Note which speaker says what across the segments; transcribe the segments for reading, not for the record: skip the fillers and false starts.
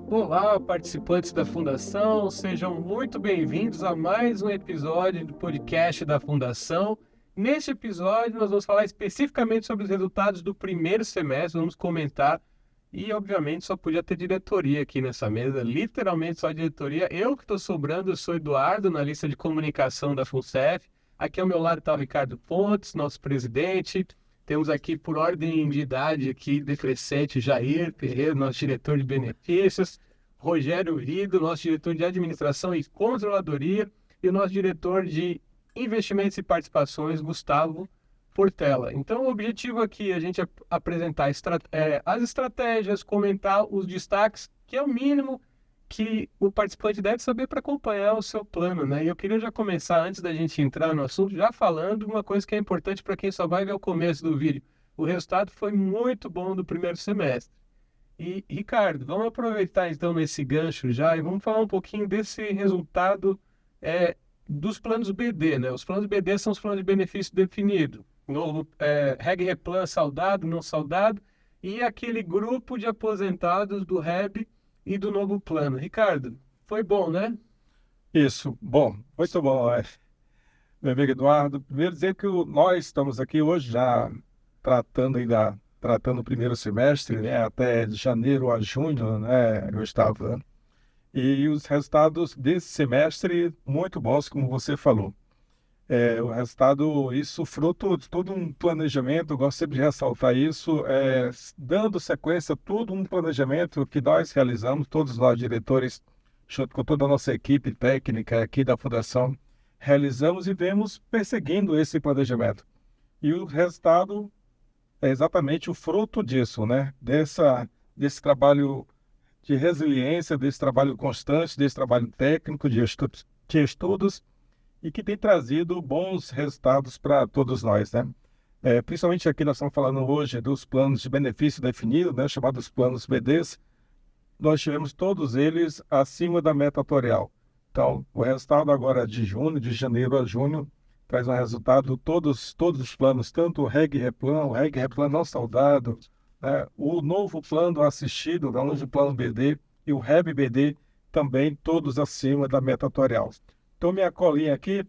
Speaker 1: Olá, participantes da Fundação, sejam muito bem-vindos a mais um episódio do podcast da Fundação. Neste episódio, nós vamos falar especificamente sobre os resultados do primeiro semestre, vamos comentar, e obviamente só podia ter diretoria aqui nessa mesa, literalmente só diretoria. Eu que estou sobrando, eu sou Eduardo, analista de comunicação da FUNCEF. Aqui ao meu lado está o Ricardo Pontes, nosso presidente. Temos aqui, por ordem de idade, aqui, decrescente, Jair Ferreira, nosso diretor de benefícios, Rogério Rido, nosso diretor de administração e controladoria, e o nosso diretor de investimentos e participações, Gustavo Portela. Então, o objetivo aqui é a gente apresentar as estratégias, comentar os destaques, que é o mínimo que o participante deve saber para acompanhar o seu plano, né? E eu queria já começar, antes da gente entrar no assunto, já falando uma coisa que é importante para quem só vai ver o começo do vídeo. O resultado foi muito bom do primeiro semestre. E, Ricardo, vamos aproveitar então esse gancho já e vamos falar um pouquinho desse resultado dos planos BD, né? Os planos BD são os planos de benefício definido. Novo, Replan saudado, não saudado, e aquele grupo de aposentados do REB e do novo plano. Ricardo, foi bom, né?
Speaker 2: Isso, bom, muito bom, meu amigo Eduardo. Primeiro dizer que nós estamos aqui hoje já tratando o primeiro semestre, né, até de janeiro a junho, né, eu estava. E os resultados desse semestre muito bons, como você falou. O resultado, isso fruto de todo um planejamento, eu gosto sempre de ressaltar isso, dando sequência a todo um planejamento que nós realizamos, todos nós diretores, junto com toda a nossa equipe técnica aqui da Fundação, realizamos e vemos perseguindo esse planejamento. E o resultado é exatamente o fruto disso, né? Desse trabalho de resiliência, desse trabalho constante, desse trabalho técnico de estudos e que tem trazido bons resultados para todos nós, né? Principalmente aqui nós estamos falando hoje dos planos de benefício definido, né, chamados planos BDs. Nós tivemos todos eles acima da meta atuarial. Então, o resultado agora de janeiro a junho, traz um resultado, todos os planos, tanto o Reg Replan não saudado, né, o novo plano assistido, o novo plano BD e o REB BD, também todos acima da meta atuarial. Então, minha colinha aqui,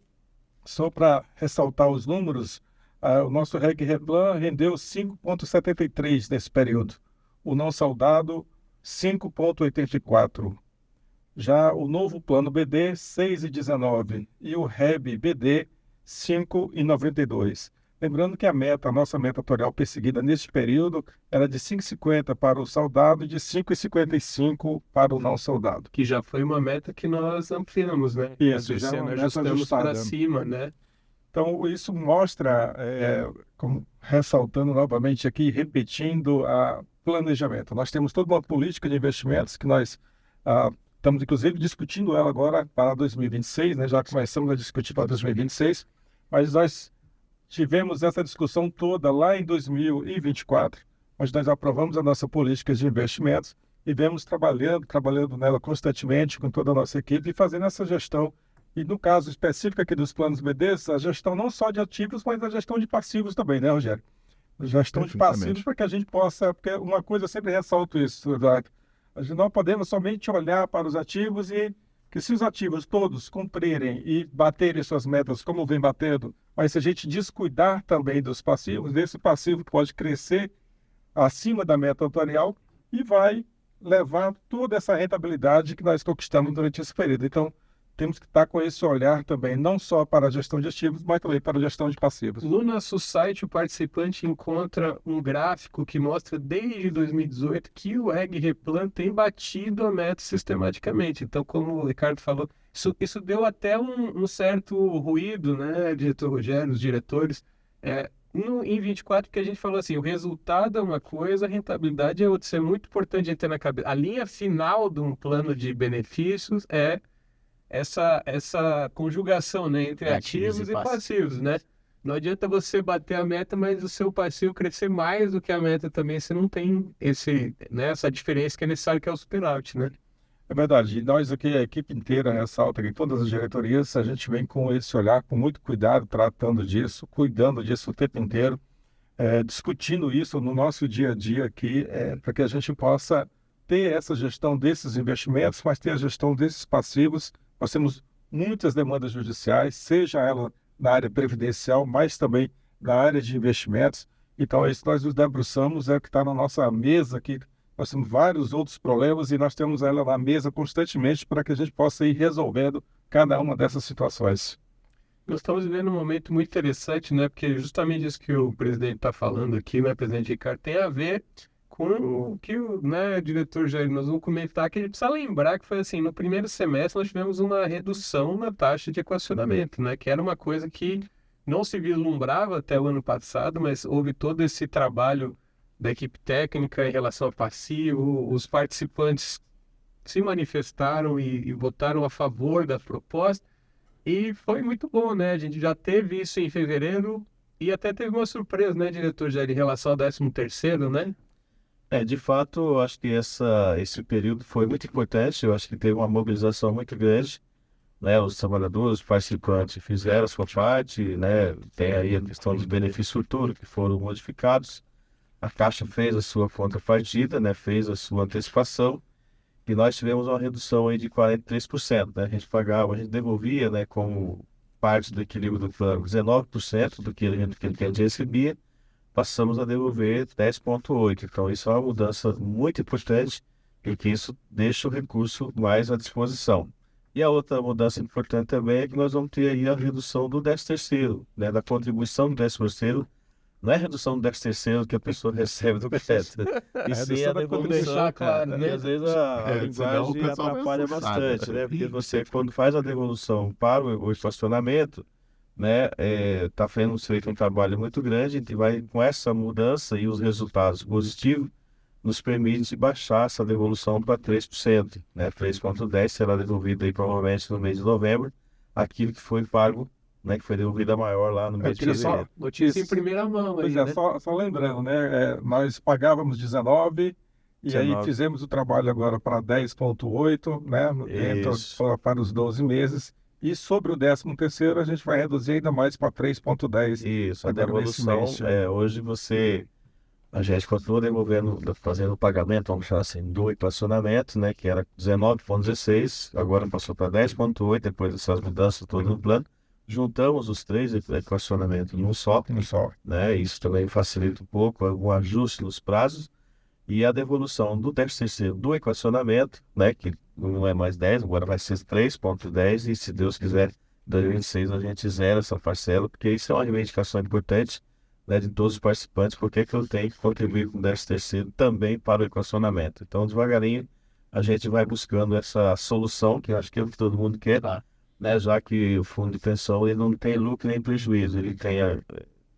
Speaker 2: só para ressaltar os números, o nosso Reg Replan rendeu 5,73 nesse período. O não saudado, 5,84. Já o novo plano BD, 6,19. E o REB BD, 5,92. Lembrando que a nossa meta atuarial perseguida neste período era de 5,50 para o saudado e de 5,55 para o não saudado.
Speaker 1: Que já foi uma meta que nós ampliamos, né?
Speaker 2: Isso, já é uma meta
Speaker 1: ajustamos
Speaker 2: ajustada.
Speaker 1: para cima, né?
Speaker 2: Então, isso mostra, ressaltando novamente aqui, repetindo a planejamento. Nós temos toda uma política de investimentos que nós estamos, inclusive, discutindo ela agora para 2026, né? Já começamos a discutir para 2026, mas nós tivemos essa discussão toda lá em 2024, onde nós aprovamos a nossa política de investimentos e vemos trabalhando nela constantemente com toda a nossa equipe e fazendo essa gestão. E no caso específico aqui dos planos BDs, a gestão não só de ativos, mas a gestão de passivos também, né, Rogério? A gestão de passivos para que a gente possa... Porque uma coisa eu sempre ressalto isso, Eduardo. A gente não podemos somente olhar para os ativos e que se os ativos todos cumprirem e baterem suas metas como vem batendo, mas se a gente descuidar também dos passivos, esse passivo pode crescer acima da meta atuarial e vai levar toda essa rentabilidade que nós conquistamos durante esse período. Então, temos que estar com esse olhar também, não só para a gestão de ativos, mas também para a gestão de passivos.
Speaker 1: No nosso site, o participante encontra um gráfico que mostra desde 2018 que o Reg Replan tem batido a meta sistematicamente. Então, como o Ricardo falou, isso deu até um certo ruído, né, diretor Rogério, os diretores, em 24, que a gente falou assim, o resultado é uma coisa, a rentabilidade é outra. Isso é muito importante a gente ter na cabeça. A linha final de um plano de benefícios é essa conjugação, né, entre ativos e passivos, né? Não adianta você bater a meta, mas o seu passivo crescer mais do que a meta também, você não tem essa diferença que é necessário, que é o superávit, né?
Speaker 2: É verdade. E nós aqui, a equipe inteira ressalta que todas as diretorias, a gente vem com esse olhar, com muito cuidado, tratando disso, cuidando disso o tempo inteiro, discutindo isso no nosso dia a dia aqui, para que a gente possa ter essa gestão desses investimentos, mas ter a gestão desses passivos. Nós temos muitas demandas judiciais, seja ela na área previdencial, mas também na área de investimentos. Então, é isso que nós nos debruçamos, é o que está na nossa mesa aqui. Nós temos vários outros problemas e nós temos ela na mesa constantemente para que a gente possa ir resolvendo cada uma dessas situações.
Speaker 1: Nós estamos vivendo um momento muito interessante, né? Porque justamente isso que o presidente está falando aqui, né, presidente Ricardo, tem a ver com o que o diretor Jair, nós vamos comentar, que a gente precisa lembrar que foi assim, no primeiro semestre nós tivemos uma redução na taxa de equacionamento, né? Que era uma coisa que não se vislumbrava até o ano passado, mas houve todo esse trabalho da equipe técnica em relação ao passivo, os participantes se manifestaram e votaram a favor da proposta. E foi muito bom, né? A gente já teve isso em fevereiro e até teve uma surpresa, né, diretor, já em relação ao 13º, né?
Speaker 3: De fato, eu acho que esse período foi muito importante. Eu acho que teve uma mobilização muito grande, né? Os trabalhadores, os participantes fizeram a sua parte, né? Tem aí a questão dos benefícios futuros que foram modificados. A Caixa fez a sua contrapartida, né? Fez a sua antecipação. E nós tivemos uma redução aí de 43%, né? A gente devolvia, né, como parte do equilíbrio do plano, 19% do que a gente recebia, passamos a devolver 10,8%. Então, isso é uma mudança muito importante e que isso deixa o recurso mais à disposição. E a outra mudança importante também é que nós vamos ter aí a redução do 13º, né, da contribuição do 13º. Não é a redução do 13º que a pessoa recebe do crédito, e sim a devolução,
Speaker 1: claro, né?
Speaker 3: E às vezes a linguagem atrapalha bastante, né? Porque você, quando faz a devolução para o estacionamento, né, está feito um trabalho muito grande, a gente vai, com essa mudança e os resultados positivos, nos permite baixar essa devolução para 3%, né? 3,10% será devolvido aí provavelmente no mês de novembro, aquilo que foi pago, né, que foi devolvida maior lá no mês de fevereiro.
Speaker 1: Notícia em primeira mão aí,
Speaker 2: Pois é,
Speaker 1: né?
Speaker 2: só lembrando, né? Nós pagávamos 19 e aí fizemos o trabalho agora para 10,8, né? Para os 12 meses. E sobre o 13º, a gente vai reduzir ainda mais para 3,10.
Speaker 3: Isso, a devolução, hoje a gente continua fazendo o pagamento, vamos chamar assim, do equacionamento, né, que era 19,16, agora passou para 10,8, depois dessas mudanças todas no plano. Juntamos os três equacionamentos num só, né? Isso também facilita um pouco o ajuste nos prazos e a devolução do 13º do equacionamento, né? Que não é mais 10, agora vai ser 3,10 e se Deus quiser, em 2026 a gente zera essa parcela, porque isso é uma reivindicação importante, né, de todos os participantes, porque que eu tenho que contribuir com o 13º também para o equacionamento. Então, devagarinho, a gente vai buscando essa solução, que eu acho que é o que todo mundo quer, né, já que o fundo de pensão ele não tem lucro nem prejuízo, ele tem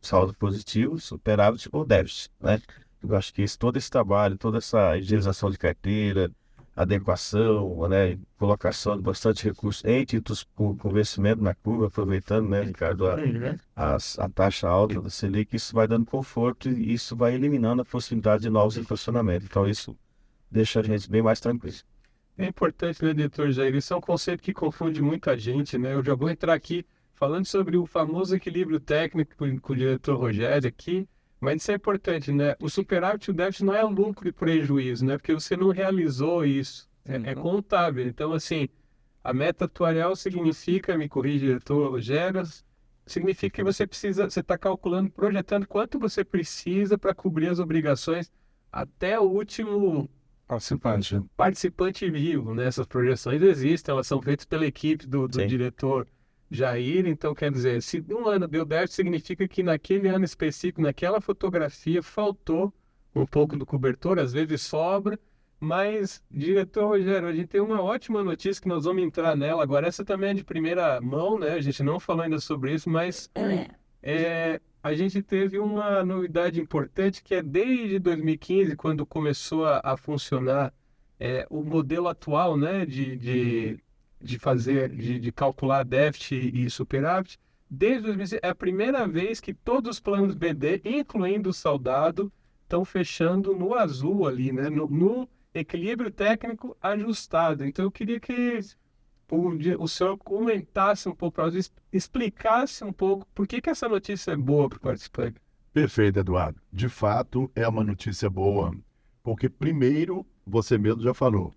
Speaker 3: saldo positivo, superávit ou déficit, né? Eu acho que todo esse trabalho, toda essa higienização de carteira, adequação, né, colocação de bastante recursos em títulos com vencimento na curva, aproveitando, né, Ricardo, a taxa alta da Selic, isso vai dando conforto e isso vai eliminando a possibilidade de novos inflacionamentos. Então isso deixa a gente bem mais tranquilo.
Speaker 1: É importante, né, diretor Jair? Isso é um conceito que confunde muita gente, né? Eu já vou entrar aqui falando sobre o famoso equilíbrio técnico com o diretor Rogério aqui, mas isso é importante, né? O superávit e o déficit não é lucro e prejuízo, né? Porque você não realizou isso, é contábil. Então, assim, a meta atuarial significa, me corrige, diretor Rogério, significa que você está calculando, projetando quanto você precisa para cobrir as obrigações até o último participante vivo, né? Essas projeções existem, elas são feitas pela equipe do diretor Jair. Então, quer dizer, se um ano deu déficit, significa que naquele ano específico, naquela fotografia, faltou um pouco do cobertor, às vezes sobra, mas, diretor Rogério, a gente tem uma ótima notícia que nós vamos entrar nela agora. Essa também é de primeira mão, né? A gente não falou ainda sobre isso, mas a gente teve uma novidade importante que é desde 2015, quando começou a funcionar o modelo atual, né, de calcular déficit e superávit. Desde 2015, é a primeira vez que todos os planos BD, incluindo o saudado, estão fechando no azul ali, né, no equilíbrio técnico ajustado. Então eu queria que o senhor comentasse um pouco, explicasse um pouco por que essa notícia é boa para o participante.
Speaker 4: Perfeito, Eduardo. De fato, é uma notícia boa, porque primeiro você mesmo já falou,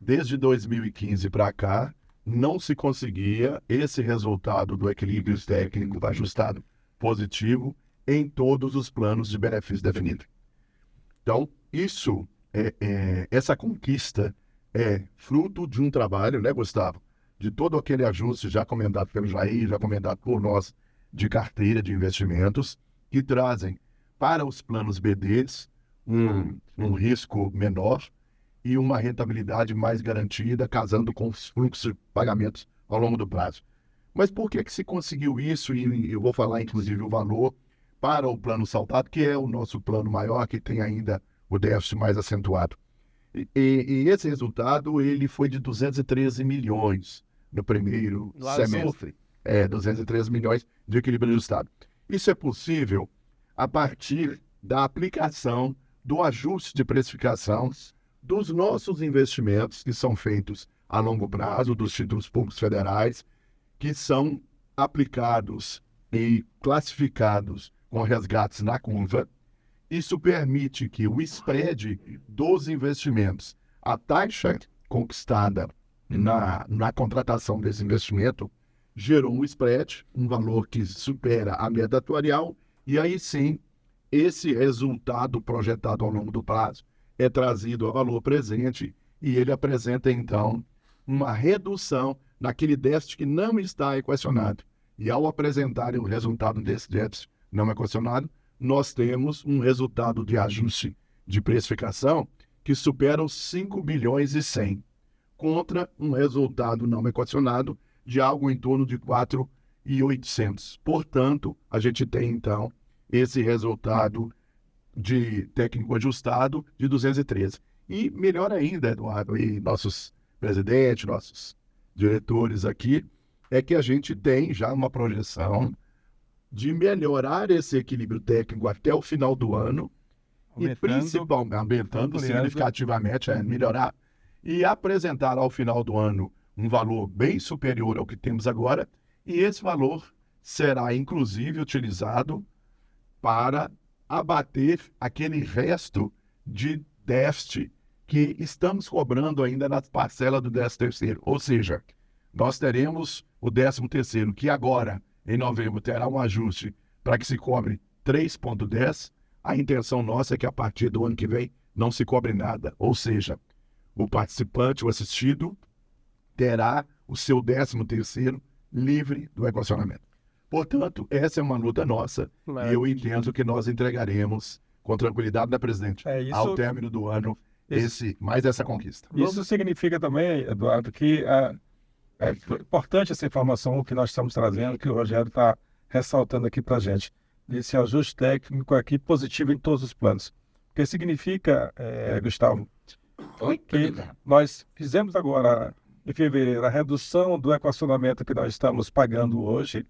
Speaker 4: desde 2015 para cá, não se conseguia esse resultado do equilíbrio técnico ajustado positivo em todos os planos de benefício definido. Então, essa conquista é fruto de um trabalho, né, Gustavo? De todo aquele ajuste já comentado pelo Jair, já comentado por nós, de carteira de investimentos, que trazem para os planos BDs um risco menor e uma rentabilidade mais garantida, casando com os fluxos de pagamentos ao longo do prazo. Mas por que se conseguiu isso? E eu vou falar, inclusive, o valor para o plano saltado, que é o nosso plano maior, que tem ainda o déficit mais acentuado. E esse resultado ele foi de 213 milhões no primeiro semestre. 213 milhões de equilíbrio ajustado. Isso é possível a partir da aplicação do ajuste de precificação dos nossos investimentos que são feitos a longo prazo, dos títulos públicos federais, que são aplicados e classificados com resgates na curva. Isso permite que o spread dos investimentos, a taxa conquistada na contratação desse investimento, gerou um spread, um valor que supera a média atuarial, e aí sim, esse resultado projetado ao longo do prazo é trazido a valor presente e ele apresenta, então, uma redução naquele déficit que não está equacionado. E ao apresentar o resultado desse déficit não equacionado, nós temos um resultado de ajuste de precificação que supera os 5 bilhões e 100, contra um resultado não equacionado de algo em torno de 4.800. Portanto, a gente tem, então, esse resultado de técnico ajustado de 213. E melhor ainda, Eduardo, e nossos presidentes, nossos diretores aqui, é que a gente tem já uma projeção de melhorar esse equilíbrio técnico até o final do ano, e principalmente aumentando significativamente, melhorar, e apresentar ao final do ano um valor bem superior ao que temos agora, e esse valor será inclusive utilizado para abater aquele resto de déficit que estamos cobrando ainda na parcela do 13º. Ou seja, nós teremos o 13º, que agora, em novembro, terá um ajuste para que se cobre 3,10. A intenção nossa é que a partir do ano que vem não se cobre nada. Ou seja, o participante, o assistido, terá o seu 13º livre do equacionamento. Portanto, essa é uma luta nossa e eu entendo que nós entregaremos, com tranquilidade da presidente, ao término do ano, essa conquista.
Speaker 2: Isso significa também, Eduardo, que é importante essa informação que nós estamos trazendo, que o Rogério está ressaltando aqui para a gente, esse ajuste técnico aqui positivo em todos os planos. Porque significa, Gustavo, que nós fizemos agora, em fevereiro, a redução do equacionamento que nós estamos pagando hoje,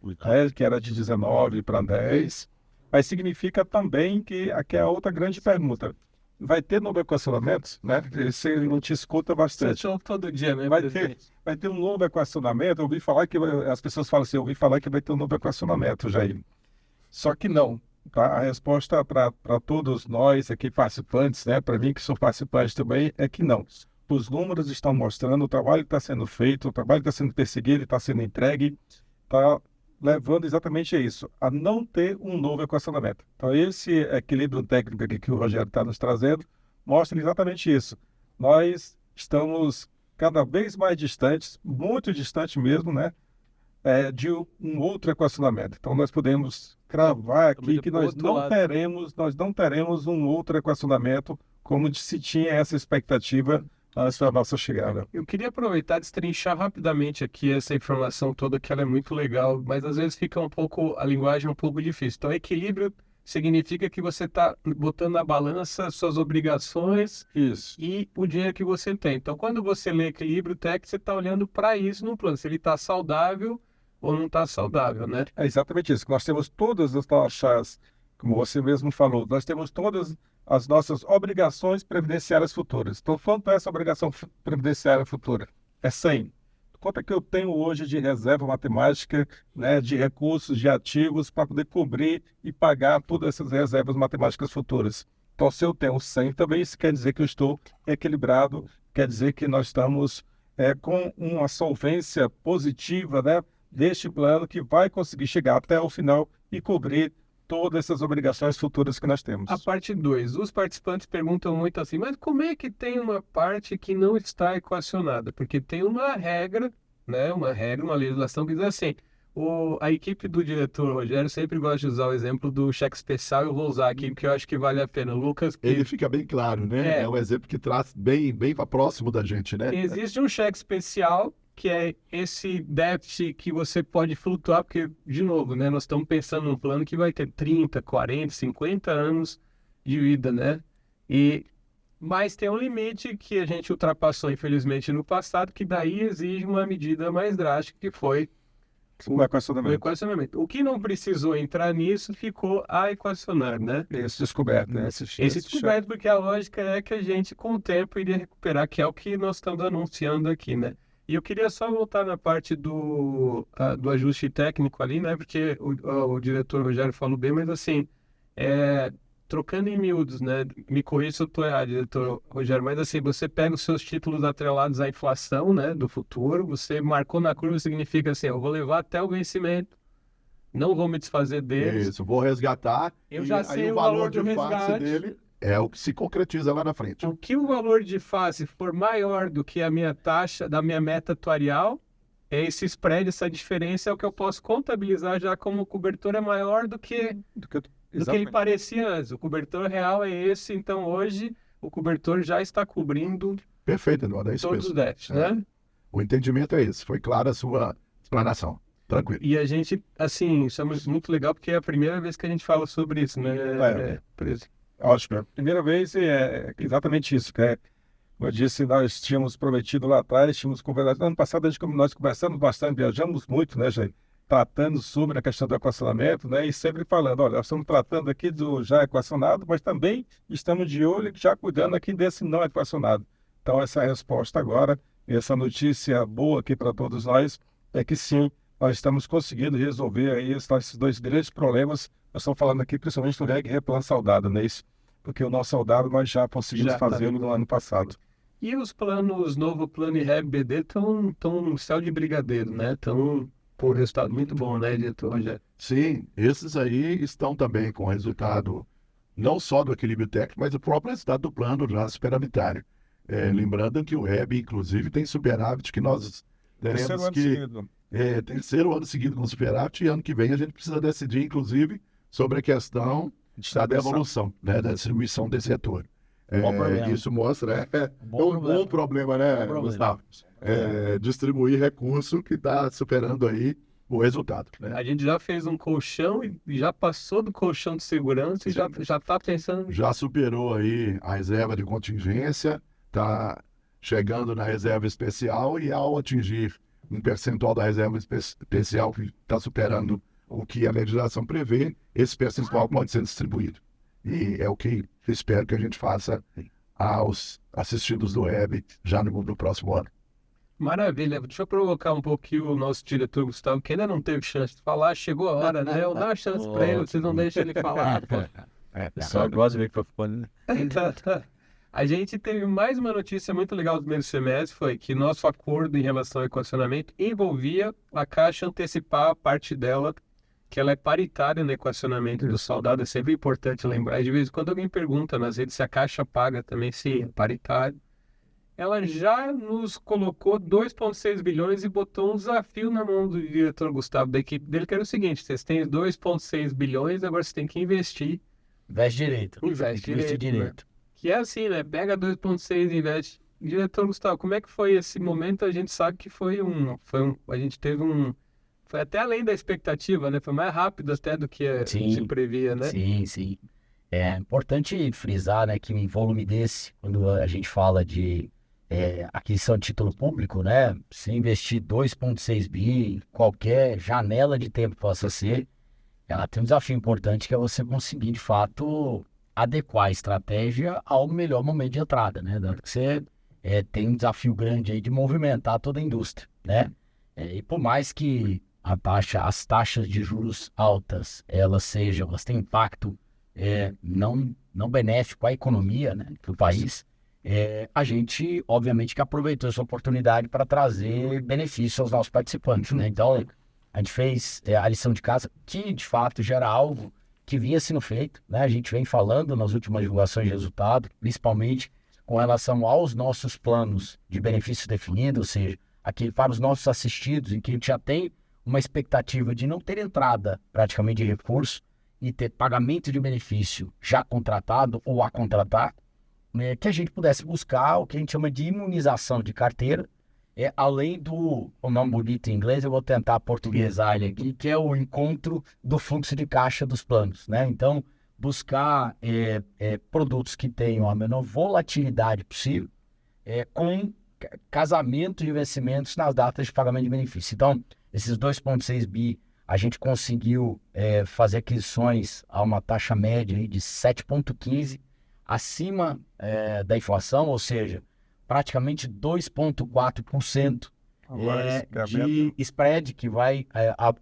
Speaker 2: que era de 19 para 10, mas significa também que aqui é a outra grande pergunta. Vai ter novo equacionamento, né? Você não te escuta bastante.
Speaker 1: Todo dia, né?
Speaker 2: Vai ter um novo equacionamento. Eu ouvi falar que as pessoas falam assim, eu ouvi falar que vai ter um novo equacionamento, Jair. Só que não. Tá? A resposta para todos nós aqui participantes, né? Para mim que sou participante também, é que não. Os números estão mostrando, o trabalho está sendo feito, o trabalho está sendo perseguido, está sendo entregue, está levando exatamente a isso, a não ter um novo equacionamento. Então, esse equilíbrio técnico aqui que o Rogério está nos trazendo mostra exatamente isso. Nós estamos cada vez mais distantes, muito distante mesmo, né, de um outro equacionamento. Então, nós podemos cravar aqui que nós não teremos um outro equacionamento como se tinha essa expectativa antes da nossa chegada.
Speaker 1: Eu queria aproveitar e destrinchar rapidamente aqui essa informação toda, que ela é muito legal, mas às vezes fica a linguagem um pouco difícil. Então, equilíbrio significa que você está botando na balança suas obrigações e o dinheiro que você tem. Então, quando você lê equilíbrio técnico, você está olhando para isso no plano, se ele está saudável ou não está saudável, né?
Speaker 2: É exatamente isso. Nós temos todas as nossas, como você mesmo falou, nós temos todas as nossas obrigações previdenciárias futuras. Então, quanto é essa obrigação previdenciária futura? É 100. Quanto é que eu tenho hoje de reserva matemática, né, de recursos, de ativos, para poder cobrir e pagar todas essas reservas matemáticas futuras? Então, se eu tenho 100 também, isso quer dizer que eu estou equilibrado, quer dizer que nós estamos com uma solvência positiva, né, deste plano que vai conseguir chegar até o final e cobrir todas essas obrigações futuras que nós temos.
Speaker 1: A parte 2. Os participantes perguntam muito assim, mas como é que tem uma parte que não está equacionada? Porque tem uma regra, né, uma legislação que diz assim, a equipe do diretor Rogério sempre gosta de usar o exemplo do cheque especial, eu vou usar aqui porque eu acho que vale a pena. Lucas,
Speaker 4: Ele fica bem claro, né? É um exemplo que traz bem próximo da gente, né?
Speaker 1: existe um cheque especial, que é esse déficit que você pode flutuar, porque, de novo, né, nós estamos pensando num plano que vai ter 30, 40, 50 anos de vida, né? Mas tem um limite que a gente ultrapassou, infelizmente, no passado, que daí exige uma medida mais drástica, que foi
Speaker 2: o
Speaker 1: equacionamento. O que não precisou entrar nisso ficou a equacionar, né?
Speaker 2: Esse descoberto, né?
Speaker 1: Esse descoberto, porque a lógica é que a gente, com o tempo, iria recuperar, que é o que nós estamos anunciando aqui, né? E eu queria só voltar na parte do ajuste técnico ali, né? Porque o diretor Rogério falou bem, mas assim, trocando em miúdos, né? Me corrija se eu estou errado, diretor Rogério, mas assim, você pega os seus títulos atrelados à inflação, né? Do futuro, você marcou na curva, significa assim, eu vou levar até o vencimento, não vou me desfazer deles.
Speaker 4: Isso, vou resgatar.
Speaker 1: Eu já sei
Speaker 4: aí
Speaker 1: o valor
Speaker 4: de
Speaker 1: do
Speaker 4: face
Speaker 1: resgate
Speaker 4: dele é o que se concretiza lá na frente.
Speaker 1: O que o valor de face for maior do que a minha taxa, da minha meta atuarial, esse spread, essa diferença é o que eu posso contabilizar já como cobertura é maior do que ele parecia antes. O cobertor real é esse, então hoje o cobertor já está cobrindo
Speaker 4: Perfeito, Eduardo, é isso
Speaker 1: todos
Speaker 4: mesmo.
Speaker 1: os déficits, né?
Speaker 4: O entendimento é esse, foi clara a sua explanação. Tranquilo.
Speaker 1: E a gente, assim, isso é muito legal porque é a primeira vez que a gente fala sobre isso, né?
Speaker 2: Ótimo. Primeira vez é exatamente isso, né? Como eu disse, nós tínhamos prometido lá atrás, tínhamos conversado. Ano passado, nós conversamos bastante, viajamos muito, né, gente? Tratando sobre a questão do equacionamento, né? E sempre falando, olha, nós estamos tratando aqui do já equacionado, mas também estamos de olho já cuidando aqui desse não equacionado. Então, essa é a resposta agora, essa notícia boa aqui para todos nós, é que sim, nós estamos conseguindo resolver aí esses dois grandes problemas. Nós estamos falando aqui principalmente do REG Replan Saudado, né? Isso, porque o nosso saudado nós já conseguimos fazê-lo no ano passado.
Speaker 1: E os planos, novo plano e REG BD estão no céu de brigadeiro, né? Estão com resultado muito bom, né, diretor Rogério?
Speaker 4: Sim, esses aí estão também com resultado não só do equilíbrio técnico, mas o próprio resultado do plano já superavitário. Lembrando que o REB, inclusive, tem superávit que nós teremos terceiro ano seguido com superávit, e ano que vem a gente precisa decidir, inclusive, sobre a questão da devolução, né, da distribuição desse retorno. Isso mostra, um bom problema, né, Gustavo? Distribuir recurso que está superando aí o resultado. Né?
Speaker 1: A gente já fez um colchão e já passou do colchão de segurança e já está pensando...
Speaker 4: Já superou aí a reserva de contingência, está chegando na reserva especial e ao atingir um percentual da reserva especial que está superando o que a legislação prevê, esse percentual pode ser distribuído. E é o que eu espero que a gente faça aos assistidos do REB já no próximo ano.
Speaker 1: Maravilha. Deixa eu provocar um pouquinho o nosso diretor Gustavo, que ainda não teve chance de falar. Chegou a hora, né? Eu dou a chance para ele, vocês não deixam ele falar.
Speaker 3: Só gosto de microfone.
Speaker 1: A gente teve mais uma notícia muito legal do primeiro semestre, foi que nosso acordo em relação ao equacionamento envolvia a Caixa antecipar a parte dela, que ela é paritária no equacionamento do saudado. É sempre importante lembrar. De vez em quando alguém pergunta nas redes se a Caixa paga também, sim, é paritário. Ela já nos colocou 2,6 bilhões e botou um desafio na mão do diretor Gustavo, da equipe dele, que era o seguinte: vocês têm 2,6 bilhões, agora você tem que investir.
Speaker 5: Investe direito.
Speaker 1: Investe direito. Que é assim, né? Pega 2,6 e investe. Diretor Gustavo, como é que foi esse momento? A gente sabe que a gente teve foi até além da expectativa, né? Foi mais rápido até do que se previa, né?
Speaker 5: Sim. É importante frisar, né, que em volume desse, quando a gente fala de aquisição de título público, né? Se investir 2,6 bi, qualquer janela de tempo possa ser, ela tem um desafio importante, que é você conseguir, de fato, adequar a estratégia ao melhor momento de entrada, né? Dado que você tem um desafio grande aí de movimentar toda a indústria, né? E por mais que as taxas de juros altas, elas têm impacto não não benéfico à economia, né, do país, a gente, obviamente, que aproveitou essa oportunidade para trazer benefício aos nossos participantes, né? Então, a gente fez a lição de casa, que, de fato, já era algo que vinha sendo feito, né? A gente vem falando nas últimas divulgações de resultado, principalmente com relação aos nossos planos de benefício definido, ou seja, aquele para os nossos assistidos, em que a gente já tem uma expectativa de não ter entrada praticamente de recurso e ter pagamento de benefício já contratado ou a contratar, que a gente pudesse buscar o que a gente chama de imunização de carteira, além do, o nome bonito em inglês, eu vou tentar portuguesar ele aqui, que é o encontro do fluxo de caixa dos planos, né? Então, buscar produtos que tenham a menor volatilidade possível, com casamento de vencimentos nas datas de pagamento de benefício. Então, esses 2,6 bi, a gente conseguiu fazer aquisições a uma taxa média aí de 7,15, acima da inflação, ou seja, praticamente 2,4% de spread, que vai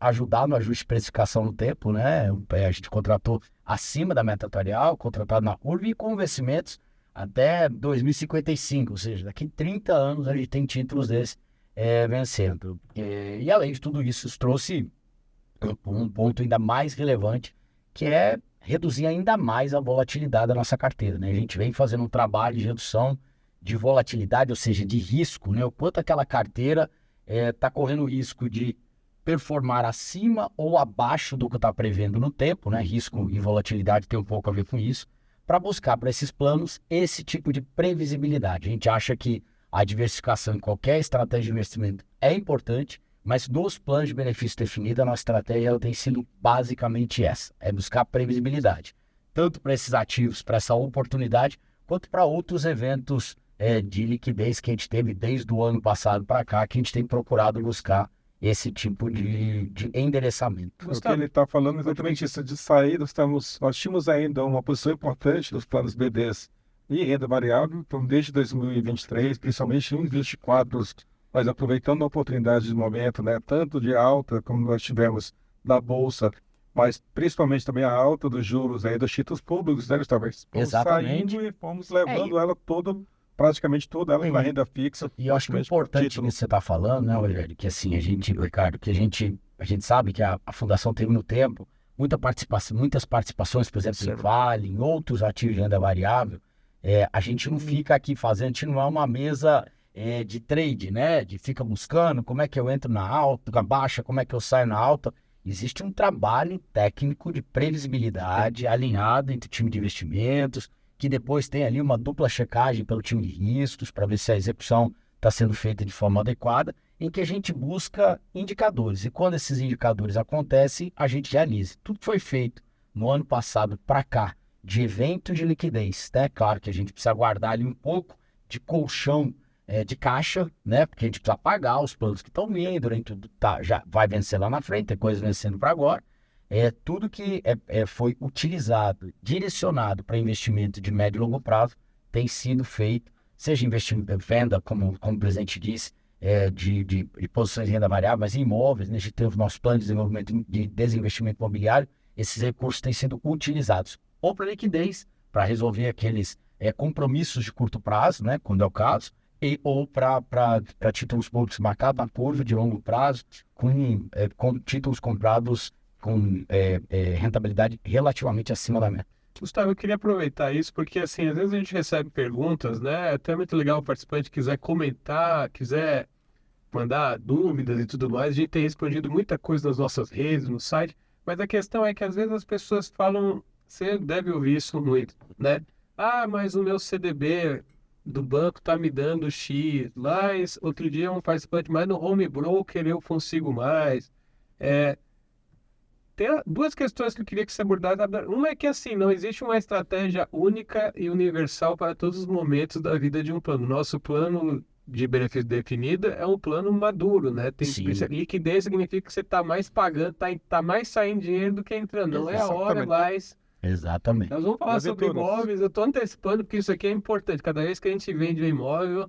Speaker 5: ajudar no ajuste de precificação no tempo, né? A gente contratou acima da meta atuarial, contratado na curva e com vencimentos até 2055, ou seja, daqui a 30 anos a gente tem títulos desses vencendo. E além de tudo isso, isso trouxe um ponto ainda mais relevante, que é reduzir ainda mais a volatilidade da nossa carteira, né? A gente vem fazendo um trabalho de redução de volatilidade, ou seja, de risco, né? O quanto aquela carteira está correndo risco de performar acima ou abaixo do que está prevendo no tempo, né? Risco e volatilidade tem um pouco a ver com isso, para buscar para esses planos esse tipo de previsibilidade. A gente acha que a diversificação em qualquer estratégia de investimento é importante, mas nos planos de benefício definido, a nossa estratégia ela tem sido basicamente essa, buscar previsibilidade, tanto para esses ativos, para essa oportunidade, quanto para outros eventos de liquidez que a gente teve desde o ano passado para cá, que a gente tem procurado buscar esse tipo de endereçamento.
Speaker 2: O que ele está falando é exatamente isso, de sair, nós tínhamos ainda uma posição importante dos planos BDs e renda variável, então desde 2023, principalmente em 2024, mas aproveitando a oportunidade de momento, né, tanto de alta como nós tivemos na Bolsa, mas principalmente também a alta dos juros aí dos títulos públicos, né, talvez.
Speaker 5: Exatamente.
Speaker 2: Saindo e fomos levando ela toda, praticamente toda ela na renda fixa.
Speaker 5: E eu acho que o importante que você está falando, né, Rogério, que assim, Ricardo, que a gente sabe que a Fundação teve no tempo muitas participações, por exemplo, em Vale, em outros ativos de renda variável. A gente não fica aqui fazendo, a gente não é uma mesa de trade, né? De fica buscando como é que eu entro na alta, na baixa, como é que eu saio na alta. Existe um trabalho técnico de previsibilidade alinhado entre o time de investimentos, que depois tem ali uma dupla checagem pelo time de riscos para ver se a execução está sendo feita de forma adequada, em que a gente busca indicadores. E quando esses indicadores acontecem, a gente realiza. Tudo que foi feito no ano passado para cá, de evento de liquidez, né? Claro que a gente precisa guardar ali um pouco de colchão de caixa, né? Porque a gente precisa pagar os planos que estão vindo, já vai vencer lá na frente, tem coisas vencendo para agora. Tudo que foi utilizado, direcionado para investimento de médio e longo prazo, tem sido feito, seja investimento, venda, como o presidente disse, de posições de renda variável, mas em imóveis, né? A gente tem o nosso plano de desenvolvimento de desinvestimento imobiliário, esses recursos têm sido utilizados ou para liquidez, para resolver aqueles compromissos de curto prazo, né? Quando é o caso, ou para títulos públicos marcados na curva de longo prazo, com títulos comprados com rentabilidade relativamente acima da meta.
Speaker 1: Gustavo, eu queria aproveitar isso, porque assim, às vezes a gente recebe perguntas, né? É até muito legal o participante quiser comentar, quiser mandar dúvidas e tudo mais. A gente tem respondido muita coisa nas nossas redes, no site, mas a questão é que às vezes as pessoas falam, você deve ouvir isso muito, né? Ah, mas o meu CDB do banco tá me dando X, mas outro dia um participante, mas no home broker eu consigo mais. Tem duas questões que eu queria que você abordasse. Uma é que assim, não existe uma estratégia única e universal para todos os momentos da vida de um plano. Nosso plano de benefício definido é um plano maduro, né? Liquidez significa que você está mais pagando, tá mais saindo dinheiro do que entrando. Não é a hora mais.
Speaker 5: Exatamente.
Speaker 1: Nós vamos falar sobre imóveis. Eu estou antecipando porque isso aqui é importante. Cada vez que a gente vende um imóvel,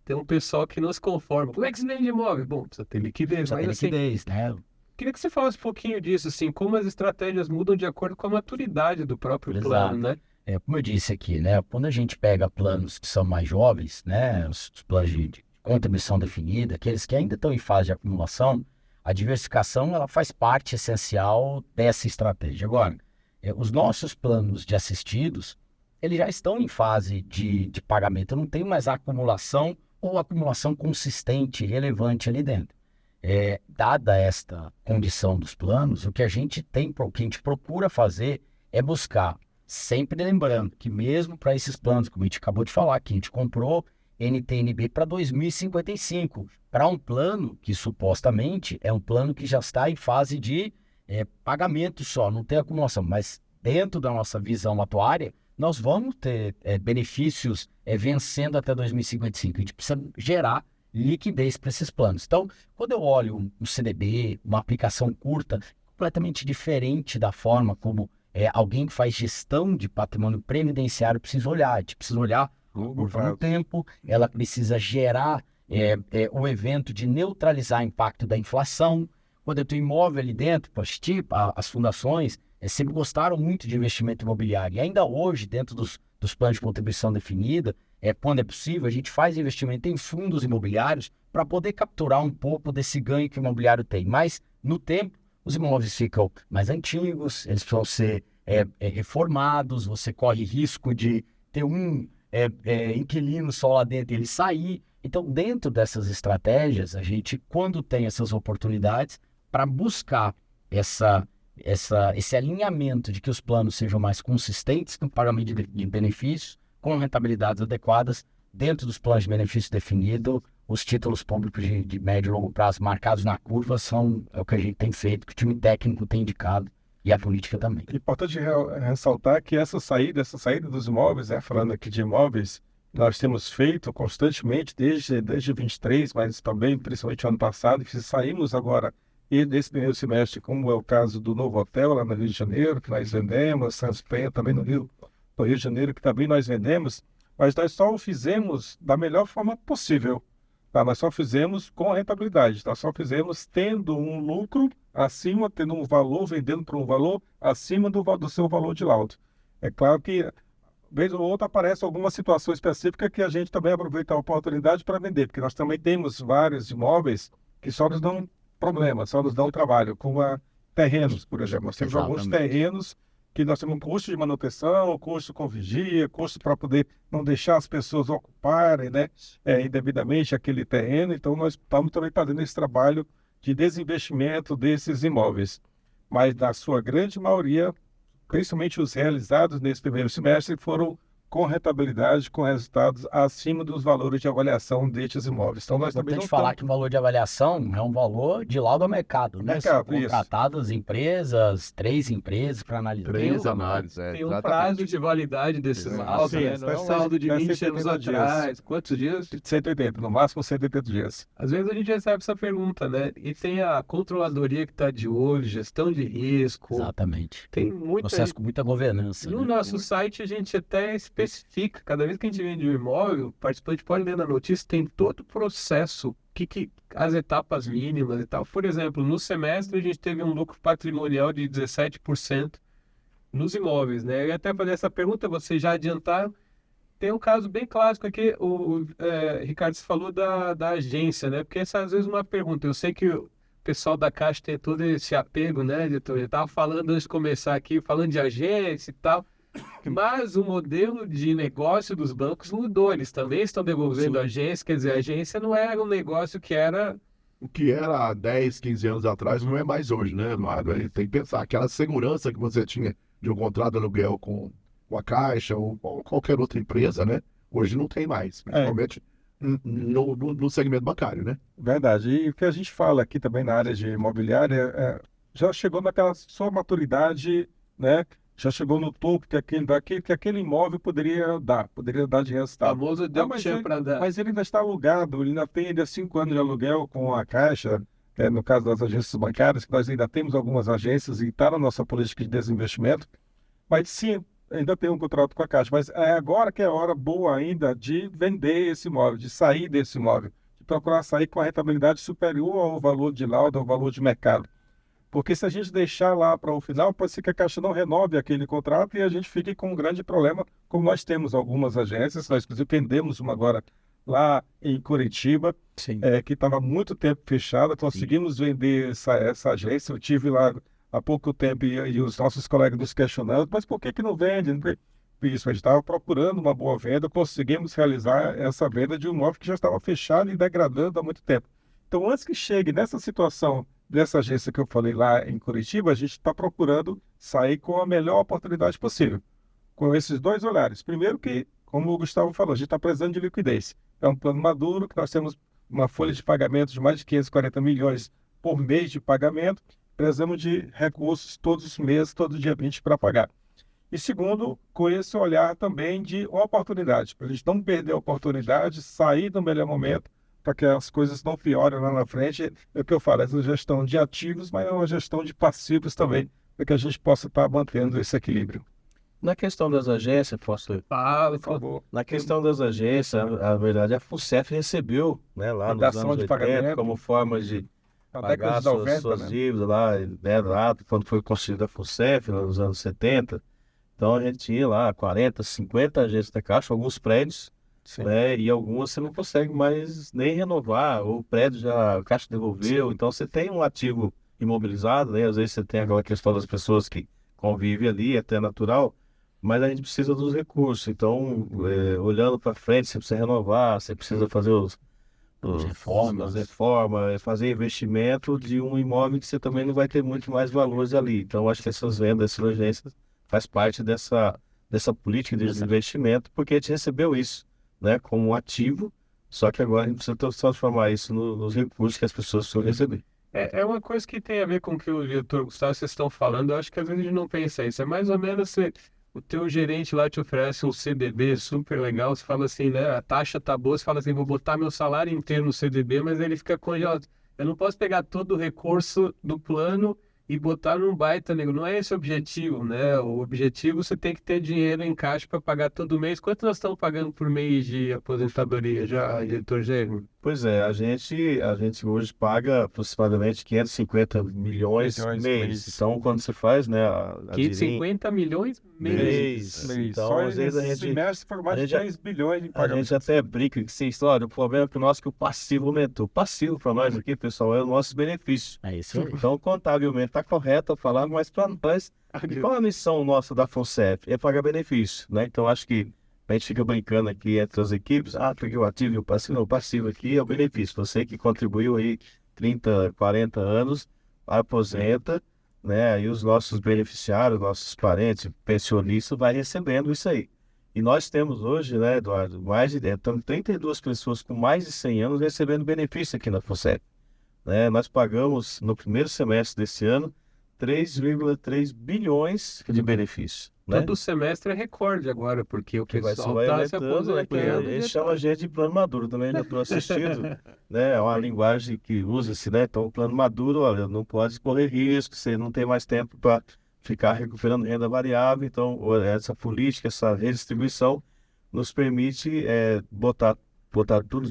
Speaker 1: tem um pessoal que não se conforma. Como é que se vende imóvel? Bom, precisa ter liquidez.
Speaker 5: Precisa ter liquidez, né?
Speaker 1: Queria que você falasse um pouquinho disso, assim, como as estratégias mudam de acordo com a maturidade do próprio plano, né?
Speaker 5: como eu disse aqui, né? Quando a gente pega planos que são mais jovens, né? Os planos de contribuição definida, aqueles que ainda estão em fase de acumulação, a diversificação ela faz parte essencial dessa estratégia. Agora, os nossos planos de assistidos, eles já estão em fase de pagamento. Eu não tenho mais acumulação ou acumulação consistente, relevante ali dentro. Dada esta condição dos planos, o que a gente procura fazer é buscar, sempre lembrando que mesmo para esses planos, como a gente acabou de falar, que a gente comprou NTNB para 2055, para um plano que supostamente é um plano que já está em fase de pagamento só, não tem acumulação, mas dentro da nossa visão atuária, nós vamos ter benefícios vencendo até 2055. A gente precisa gerar liquidez para esses planos. Então, quando eu olho um CDB, uma aplicação curta, completamente diferente da forma como alguém que faz gestão de patrimônio previdenciário precisa olhar. A gente precisa olhar por tempo, ela precisa gerar o evento de neutralizar o impacto da inflação. Quando eu tenho imóvel ali dentro, as fundações sempre gostaram muito de investimento imobiliário. E ainda hoje, dentro dos planos de contribuição definida, quando é possível, a gente faz investimento em fundos imobiliários para poder capturar um pouco desse ganho que o imobiliário tem. Mas, no tempo, os imóveis ficam mais antigos, eles precisam ser reformados, você corre risco de ter um inquilino só lá dentro e ele sair. Então, dentro dessas estratégias, a gente, quando tem essas oportunidades, para buscar esse alinhamento de que os planos sejam mais consistentes no pagamento de benefícios, com rentabilidades adequadas, dentro dos planos de benefício definido, os títulos públicos de médio e longo prazo marcados na curva é o que a gente tem feito, que o time técnico tem indicado, e a política também.
Speaker 2: É importante ressaltar que essa saída dos imóveis, falando aqui de imóveis, nós temos feito constantemente desde 23, mas também, principalmente ano passado, que saímos agora e nesse primeiro semestre, como é o caso do Novo Hotel lá no Rio de Janeiro, que nós vendemos, Santos Penha também no Rio de Janeiro, que também nós vendemos, mas nós só o fizemos da melhor forma possível. Tá? Nós só fizemos com rentabilidade, nós só fizemos tendo um lucro acima, tendo um valor, vendendo por um valor acima do seu valor de laudo. É claro que, vez ou outra, aparece alguma situação específica que a gente também aproveita a oportunidade para vender, porque nós também temos vários imóveis que só nos dão problema, só nos dão trabalho, como terrenos, por exemplo. Nós temos alguns terrenos que nós temos um custo de manutenção, custo com vigia, custo para poder não deixar as pessoas ocuparem indevidamente aquele terreno. Então, nós estamos também fazendo esse trabalho de desinvestimento desses imóveis. Mas, na sua grande maioria, principalmente os realizados nesse primeiro semestre, foram com rentabilidade, com resultados acima dos valores de avaliação destes imóveis. Então, nós também
Speaker 5: importante falar que o valor de avaliação é um valor de laudo ao mercado, né? São contratadas empresas, 3 empresas para analisar.
Speaker 4: 3 análises,
Speaker 1: Tem um prazo de validade desses laudos, né? Não é um laudo de 20 anos atrás. Quantos dias?
Speaker 2: 180, no máximo 180 dias.
Speaker 1: Às vezes a gente recebe essa pergunta, né? E tem a controladoria que está de olho, gestão de risco.
Speaker 5: Exatamente.
Speaker 1: Tem muita...
Speaker 5: processo com muita governança.
Speaker 1: No nosso site a gente até especifica, cada vez que a gente vende um imóvel, o participante pode ler na notícia, tem todo o processo, as etapas mínimas e tal. Por exemplo, no semestre a gente teve um lucro patrimonial de 17% nos imóveis, né? Eu ia até fazer essa pergunta, vocês já adiantaram. Tem um caso bem clássico aqui, Ricardo, você falou da agência, né? Porque essa às vezes é uma pergunta. Eu sei que o pessoal da Caixa tem todo esse apego, né, editor? Eu estava falando antes de começar aqui, falando de agência e tal. Mas o modelo de negócio dos bancos mudou, eles também estão devolvendo a agência, quer dizer, a agência não era um negócio que era...
Speaker 4: O que era há 10, 15 anos atrás não é mais hoje, né, Eduardo? A gente tem que pensar, aquela segurança que você tinha de um contrato de aluguel com a Caixa ou qualquer outra empresa, né? Hoje não tem mais, principalmente no segmento bancário, né?
Speaker 2: Verdade, e o que a gente fala aqui também na área de imobiliária já chegou naquela sua maturidade, né? Já chegou no topo que aquele imóvel poderia dar de resultado.
Speaker 1: Famoso deu para dar.
Speaker 2: Mas ele ainda está alugado, ele ainda tem 5 anos de aluguel com a Caixa, no caso das agências bancárias, que nós ainda temos algumas agências e está na nossa política de desinvestimento, mas sim, ainda tem um contrato com a Caixa. Mas é agora que é a hora boa ainda de vender esse imóvel, de sair desse imóvel, de procurar sair com a rentabilidade superior ao valor de laudo, ao valor de mercado. Porque se a gente deixar lá para o final, pode ser que a Caixa não renove aquele contrato e a gente fique com um grande problema, como nós temos algumas agências, nós inclusive vendemos uma agora lá em Curitiba,
Speaker 5: Sim.
Speaker 2: que estava há muito tempo fechada, conseguimos vender essa agência, eu tive lá há pouco tempo e os nossos colegas nos questionando, mas por que não vende? Isso, a gente estava procurando uma boa venda, conseguimos realizar essa venda de um imóvel que já estava fechado e degradando há muito tempo. Então, antes que chegue nessa situação dessa agência que eu falei lá em Curitiba, a gente está procurando sair com a melhor oportunidade possível, com esses dois olhares. Primeiro que, como o Gustavo falou, a gente está precisando de liquidez. É um plano maduro, que nós temos uma folha de pagamento de mais de 540 milhões por mês de pagamento, precisamos de recursos todos os meses, todo dia 20 para pagar. E segundo, com esse olhar também de oportunidade, para a gente não perder a oportunidade, sair no melhor momento, para que as coisas não piorem lá na frente. É o que eu falo, essa gestão de ativos, mas é uma gestão de passivos também, para que a gente possa estar mantendo esse equilíbrio.
Speaker 3: Na questão das agências, posso...
Speaker 1: Fala,
Speaker 2: Por favor.
Speaker 3: Na questão das agências, a verdade, a FUNCEF recebeu, né, lá nos
Speaker 2: Dação
Speaker 3: anos
Speaker 2: de
Speaker 3: 80,
Speaker 2: pagamento.
Speaker 3: como forma de
Speaker 2: Na
Speaker 3: pagar
Speaker 2: década de 90,
Speaker 3: suas
Speaker 2: né?
Speaker 3: dívidas lá, quando foi construída a FUNCEF, lá nos anos 70. Então a gente tinha lá 40, 50 agências da Caixa, alguns prédios, né, e algumas você não consegue mais nem renovar, ou o prédio já, a Caixa devolveu. Então você tem um ativo imobilizado, né, às vezes você tem aquela questão das pessoas que convivem ali, é até natural, mas a gente precisa dos recursos. Então, olhando para frente, você precisa renovar, você precisa fazer as reformas, fazer investimento de um imóvel que você também não vai ter muito mais valores ali. Então, acho que essas vendas, essas agências, faz parte dessa política de desinvestimento, porque a gente recebeu isso, né, como um ativo, só que agora a gente precisa transformar isso nos recursos que as pessoas precisam receber.
Speaker 1: É uma coisa que tem a ver com o que o diretor Gustavo vocês estão falando. Eu acho que às vezes a gente não pensa isso. É mais ou menos o teu gerente lá te oferece um CDB super legal. Você fala assim, né? A taxa tá boa. Você fala assim, vou botar meu salário inteiro no CDB, mas ele fica congelado. Eu não posso pegar todo o recurso do plano e botar num baita negócio. Não é esse o objetivo, né? O objetivo você tem que ter dinheiro em caixa para pagar todo mês. Quanto nós estamos pagando por mês de aposentadoria já, diretor Gênero?
Speaker 3: Pois é, a gente hoje paga aproximadamente 550 milhões mês. Então, quando você faz, né, a
Speaker 1: 550 milhões mês.
Speaker 3: Então,
Speaker 2: Só
Speaker 3: às vezes a
Speaker 2: esse
Speaker 3: gente...
Speaker 2: semestre foram mais de
Speaker 3: a gente-
Speaker 2: 3 bilhões em
Speaker 3: A
Speaker 2: pagamento.
Speaker 3: gente até brinca que essa história, o problema é que o nosso que o passivo aumentou. O passivo para nós aqui, pessoal, é o nosso benefício.
Speaker 5: É isso aí.
Speaker 3: Então, contabilmente está correto eu falar, mas para nós, qual a missão nossa da FUNCEF? É pagar benefício, né? Então, acho que a gente fica brincando aqui entre as equipes, porque o ativo e o passivo, não, o passivo aqui é o benefício. Você que contribuiu aí 30, 40 anos, aposenta, né? Aí os nossos beneficiários, nossos parentes, pensionistas, vai recebendo isso aí. E nós temos hoje, né, Eduardo, estamos 32 pessoas com mais de 100 anos recebendo benefício aqui na FUNCEF. Né? Nós pagamos, no primeiro semestre desse ano, 3,3 bilhões de benefícios. Né?
Speaker 1: Todo semestre é recorde agora, porque o
Speaker 3: Que vai
Speaker 1: pessoal
Speaker 3: vai
Speaker 1: está se
Speaker 3: aumentando, né? Que
Speaker 1: aposentando.
Speaker 3: a gente chama a gente de plano maduro também, ainda estou assistindo, né? É uma linguagem que usa-se, né? Então, o plano maduro, olha, não pode correr risco, você não tem mais tempo para ficar recuperando renda variável. Então, essa política, essa redistribuição nos permite botar tudo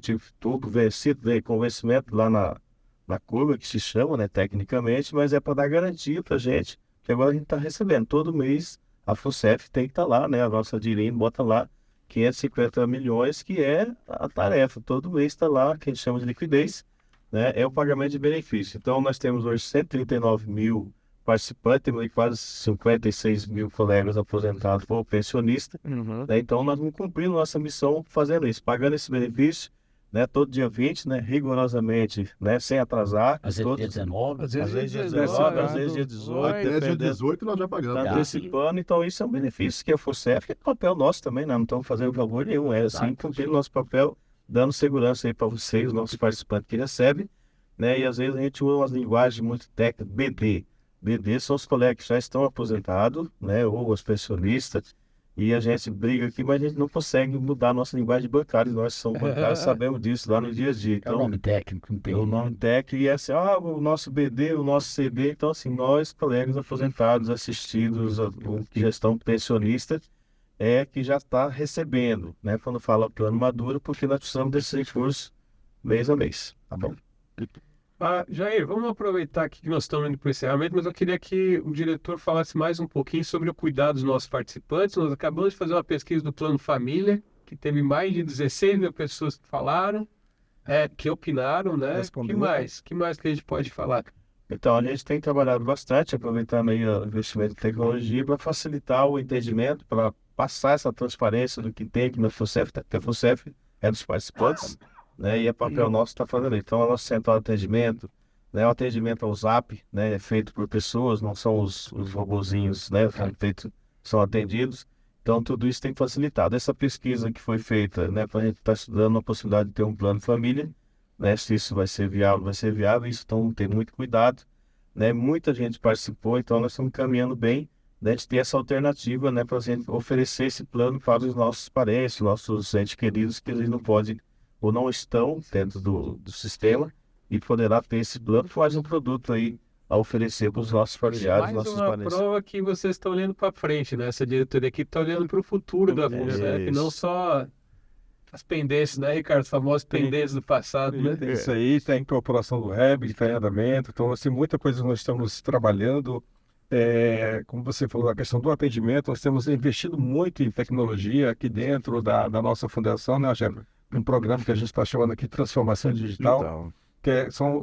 Speaker 3: vencido, com vencimento lá na curva, que se chama, né, tecnicamente, mas é para dar garantia para a gente, que agora a gente está recebendo todo mês. A FUNCEF tem que estar lá, né? A nossa Dirim bota lá 550 milhões, que é a tarefa. Todo mês está lá, que a gente chama de liquidez, né? É o pagamento de benefício. Então, nós temos hoje 139 mil participantes, temos aí quase 56 mil colegas aposentados ou pensionistas. Né? Então, nós vamos cumprir nossa missão fazendo isso, pagando esse benefício, né? Todo dia 20, né? Rigorosamente, né? Sem atrasar.
Speaker 5: Às vezes dia 19.
Speaker 1: Às
Speaker 3: Às vezes dia
Speaker 1: 19,
Speaker 3: 19, às vezes dia 18,
Speaker 4: Até dia
Speaker 3: dependendo.
Speaker 4: 18 nós já pagamos.
Speaker 3: Está antecipando, então isso é um benefício que a FUNCEF, que é papel nosso também, né? Não estamos fazendo favor nenhum, é assim, cumprir nosso papel, dando segurança aí para vocês, os nossos participantes que recebem, né? E às vezes a gente usa umas linguagens muito técnicas, BD. BD são os colegas que já estão aposentados, né? Ou os pensionistas, e a gente briga aqui, mas a gente não consegue mudar a nossa linguagem de bancários. Nós somos bancários, sabemos disso lá no dia a dia.
Speaker 5: É o
Speaker 3: Então,
Speaker 5: nome técnico, não tem.
Speaker 3: o nome técnico e é assim, o nosso BD, o nosso CB, então assim, nós, colegas aposentados, assistidos, que já estão pensionistas, que já está recebendo, né? Quando fala plano maduro, porque nós precisamos desses recursos mês a mês, tá bom?
Speaker 1: Jair, vamos aproveitar aqui que nós estamos indo para o encerramento, mas eu queria que o diretor falasse mais um pouquinho sobre o cuidado dos nossos participantes. Nós acabamos de fazer uma pesquisa do Plano Família, que teve mais de 16 mil pessoas que falaram, que opinaram, né?
Speaker 2: Respondeu.
Speaker 1: Que mais que a gente pode falar?
Speaker 3: Então, a gente tem trabalhado bastante, aproveitando aí o investimento em tecnologia para facilitar o entendimento, para passar essa transparência do que tem aqui na FUNCEF, que a FUNCEF é dos participantes, né? E é papel nosso estar fazendo. Então, a nossa central de atendimento, né? O atendimento ao Zap, né? É feito por pessoas, não são os robozinhos, né? São atendidos. Então, tudo isso tem facilitado. Essa pesquisa que foi feita, né? Para a gente estar estudando a possibilidade de ter um plano família, né? Se isso vai ser viável, isso então tem muito cuidado, né? Muita gente participou, então nós estamos caminhando bem, né? De ter essa alternativa, né? Para a gente oferecer esse plano para os nossos parentes, nossos entes queridos que eles não podem ou não estão dentro do sistema e poderá ter esse plano, faz um produto aí a oferecer para os nossos familiares,
Speaker 1: Mais
Speaker 3: nossos
Speaker 1: uma
Speaker 3: parentes.
Speaker 1: prova que vocês estão olhando para frente, né? Essa diretoria aqui está olhando para o futuro da FUNCEF, não só as pendências, né, Ricardo? As famosas pendências do passado, né?
Speaker 2: Tem isso aí, tem a incorporação do REB, que está em andamento. Então, assim, muita coisa nós estamos trabalhando. Como você falou, a questão do atendimento, nós temos investido muito em tecnologia aqui dentro da nossa fundação, né, Rogério? Um programa que a gente está chamando aqui de Transformação Digital, que são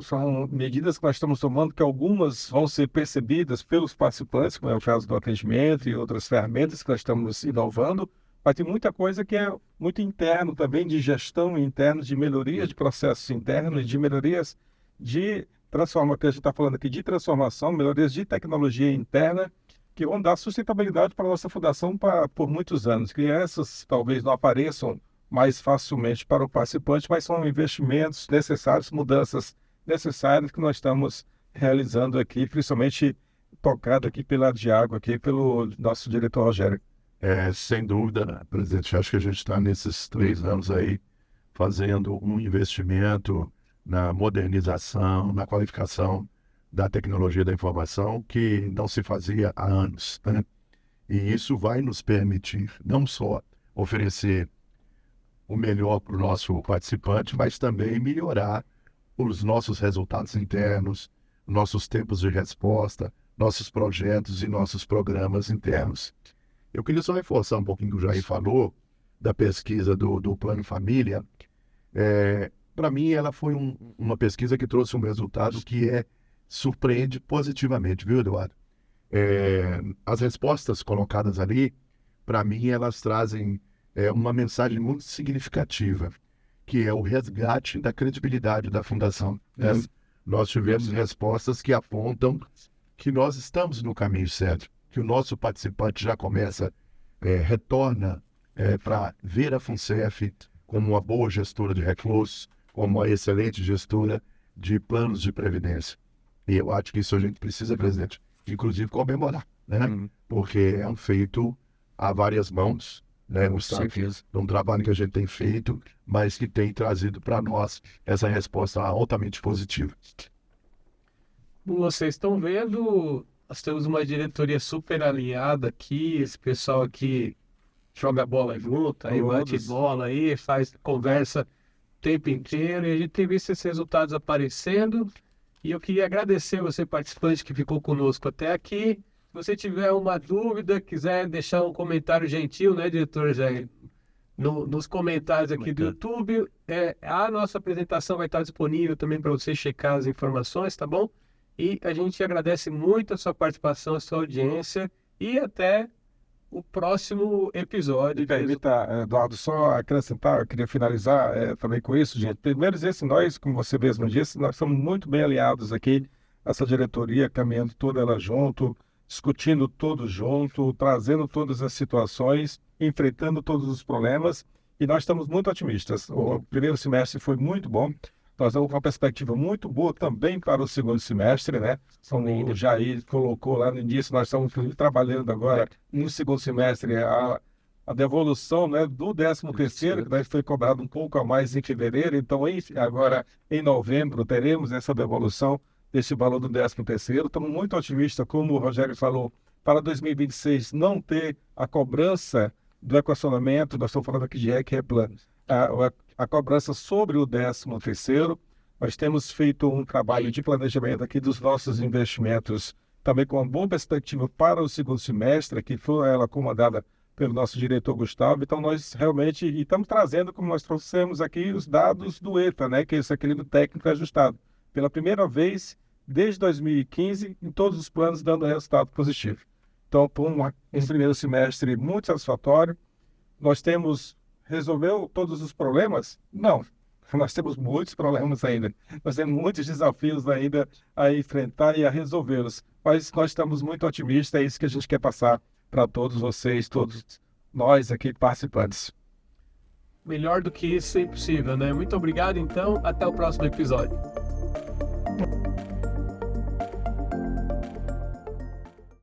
Speaker 2: medidas que nós estamos tomando, que algumas vão ser percebidas pelos participantes, como é o caso do atendimento e outras ferramentas que nós estamos inovando, mas tem muita coisa que é muito interno também, de gestão interna, de melhorias de processos internos, de melhorias de transformação, que a gente está falando aqui de transformação, melhorias de tecnologia interna, que vão dar sustentabilidade para a nossa fundação por muitos anos. Que essas talvez não apareçam mais facilmente para o participante, mas são investimentos necessários, mudanças necessárias que nós estamos realizando aqui, principalmente tocado aqui pela Diago, aqui pelo nosso diretor Rogério.
Speaker 4: Sem dúvida, presidente, acho que a gente está nesses 3 anos aí fazendo um investimento na modernização, na qualificação da tecnologia da informação que não se fazia há anos, né? E isso vai nos permitir não só oferecer o melhor para o nosso participante, mas também melhorar os nossos resultados internos, nossos tempos de resposta, nossos projetos e nossos programas internos. Eu queria só reforçar um pouquinho o que o Jair falou da pesquisa do Plano Família. Para mim, ela foi uma pesquisa que trouxe um resultado que surpreende positivamente, viu, Eduardo? As respostas colocadas ali, para mim, elas trazem uma mensagem muito significativa, que é o resgate da credibilidade da Fundação. Nós tivemos respostas que apontam que nós estamos no caminho certo, que o nosso participante já retorna para ver a FUNCEF como uma boa gestora de recursos, como uma excelente gestora de planos de previdência. E eu acho que isso a gente precisa, presidente, inclusive comemorar, né? Porque é um feito a várias mãos, né, Gustavo? Um trabalho que a gente tem feito, mas que tem trazido para nós essa resposta altamente positiva.
Speaker 1: Como vocês estão vendo, nós temos uma diretoria super alinhada aqui, esse pessoal aqui joga bola junto, aí bate bola aí, conversa o tempo inteiro, e a gente tem visto esses resultados aparecendo, e eu queria agradecer você, participante, que ficou conosco até aqui. Se você tiver uma dúvida, quiser deixar um comentário gentil, né, diretor Jair? Nos comentários aqui do YouTube, a nossa apresentação vai estar disponível também para você checar as informações, tá bom? E a gente agradece muito a sua participação, a sua audiência, e até o próximo episódio.
Speaker 2: Permita, Eduardo, só acrescentar, eu queria finalizar também com isso, gente. Primeiro dizer, nós, como você mesmo disse, nós estamos muito bem aliados aqui, essa diretoria, caminhando toda ela junto, discutindo todos junto, trazendo todas as situações, enfrentando todos os problemas, e nós estamos muito otimistas. O primeiro semestre foi muito bom. Nós estamos com uma perspectiva muito boa também para o segundo semestre, né? Como o Jair colocou lá no início, nós estamos trabalhando agora no segundo semestre a devolução, né, do 13º, que foi cobrado um pouco a mais em fevereiro. Então, agora em novembro, teremos essa devolução desse valor do 13º. Estamos muito otimistas, como o Rogério falou, para 2026 não ter a cobrança do equacionamento. Nós estamos falando aqui de REC, a cobrança sobre o 13º. Nós temos feito um trabalho de planejamento aqui dos nossos investimentos, também com uma boa perspectiva para o segundo semestre, que foi ela comandada pelo nosso diretor Gustavo. Então, nós realmente estamos trazendo, como nós trouxemos aqui, os dados do ETA, né, que é esse equilíbrio técnico ajustado. Pela primeira vez, desde 2015, em todos os planos, dando resultado positivo. Então, por um primeiro semestre muito satisfatório. Nós resolveu todos os problemas? Não. Nós temos muitos problemas ainda. Nós temos muitos desafios ainda a enfrentar e a resolvê-los. Mas nós estamos muito otimistas, é isso que a gente quer passar para todos vocês, todos nós aqui participantes.
Speaker 1: Melhor do que isso é impossível, né? Muito obrigado, então. Até o próximo episódio.